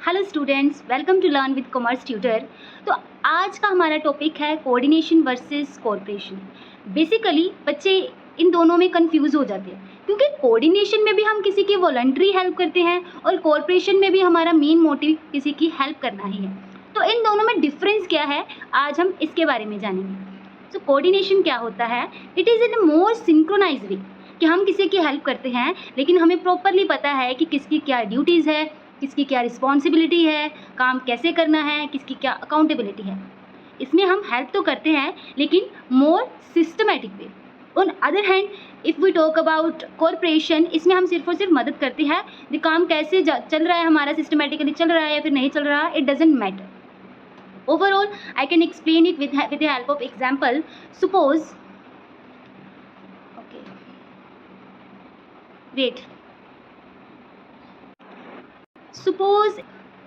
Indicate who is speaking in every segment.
Speaker 1: Hello students, welcome to learn with commerce tutor. तो आज का हमारा टॉपिक है कोऑर्डिनेशन वर्सेस कोऑपरेशन। बेसिकली बच्चे इन दोनों में कंफ्यूज हो जाते हैं क्योंकि कोऑर्डिनेशन में भी हम किसी की वॉलंटरी हेल्प करते हैं और कोऑपरेशन में भी हमारा मेन मोटिव किसी की हेल्प करना ही है। तो इन दोनों में डिफरेंस क्या है, आज हम इसके बारे में जानेंगे। तो कोऑर्डिनेशन क्या होता है? It is in more synchronise way कि हम किसी की हेल्प करते हैं लेकिन हमें प्रॉपरली पता है कि किसकी क्या ड्यूटीज़ है, किसकी क्या रिस्पॉन्सिबिलिटी है, काम कैसे करना है, किसकी क्या अकाउंटेबिलिटी है। इसमें हम हेल्प तो करते हैं लेकिन more systematic way. On other hand if we talk about corporation, इसमें हम सिर्फ और सिर्फ मदद करते हैं। द काम कैसे चल रहा है हमारा, सिस्टमेटिकली चल रहा है या फिर नहीं चल रहा, it doesn't matter. Overall I can explain it with the help of example. Suppose wait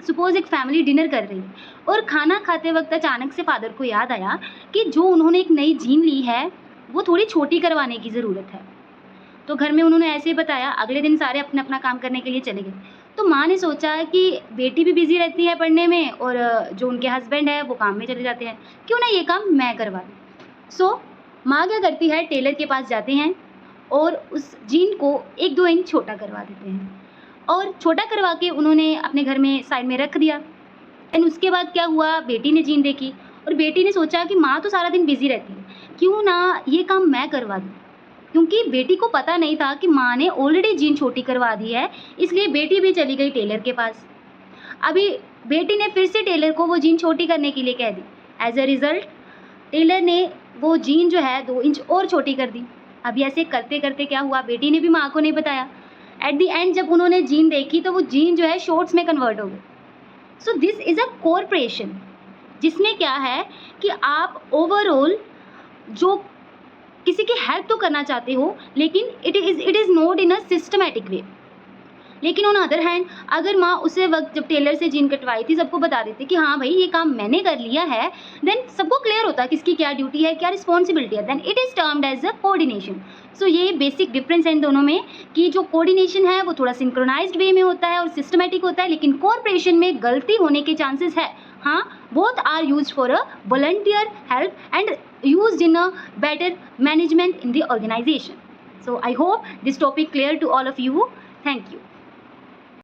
Speaker 1: suppose एक फैमिली डिनर कर रही है और खाना खाते वक्त अचानक से फादर को याद आया कि जो उन्होंने एक नई जीन ली है वो थोड़ी छोटी करवाने की ज़रूरत है। तो घर में उन्होंने ऐसे ही बताया। अगले दिन सारे अपना अपना काम करने के लिए चले गए। तो माँ ने सोचा कि बेटी भी बिजी रहती है पढ़ने में और जो उनके हस्बैंड है वो काम में चले जाते हैं, क्यों ना ये काम मैं करवा दूँ। सो माँ क्या करती है, टेलर के पास जाते हैं और उस जीन को 1-2 इंच छोटा करवा देते हैं और छोटा करवा के उन्होंने अपने घर में साइड में रख दिया। एंड उसके बाद क्या हुआ, बेटी ने जीन देखी और बेटी ने सोचा कि माँ तो सारा दिन बिजी रहती है, क्यों ना ये काम मैं करवा दूँ। क्योंकि बेटी को पता नहीं था कि माँ ने ऑलरेडी जीन छोटी करवा दी है, इसलिए बेटी भी चली गई टेलर के पास। अभी बेटी ने फिर से टेलर को वो जीन छोटी करने के लिए कह दी। एज अ रिज़ल्ट टेलर ने वो जीन जो है 2 इंच और छोटी कर दी। अभी ऐसे करते करते क्या हुआ, बेटी ने भी माँ को नहीं बताया। एट दी एंड जब उन्होंने जीन देखी तो वो जीन जो है शॉर्ट्स में कन्वर्ट हो गई। So this is a corporation, जिसमें क्या है कि आप ओवरऑल जो किसी की हेल्प तो करना चाहते हो लेकिन it is not in a systematic way. लेकिन ऑन अदर हैंड अगर माँ उसे वक्त जब टेलर से जीन कटवाई थी सबको बता देती कि हाँ भाई ये काम मैंने कर लिया है, देन सबको क्लियर होता किसकी क्या ड्यूटी है, क्या रिस्पॉन्सिबिलिटी है, then it is termed as a coordination. So ये बेसिक डिफरेंस है इन दोनों में कि जो कोऑर्डिनेशन है वो थोड़ा सिंक्रोनाइज्ड वे में होता है और सिस्टमेटिक होता है, लेकिन कॉर्पोरेशन में गलती होने के चांसेस है। हाँ, both are used for a volunteer help and used in a better management in the organization. So I hope this topic clear to all of you. Thank you.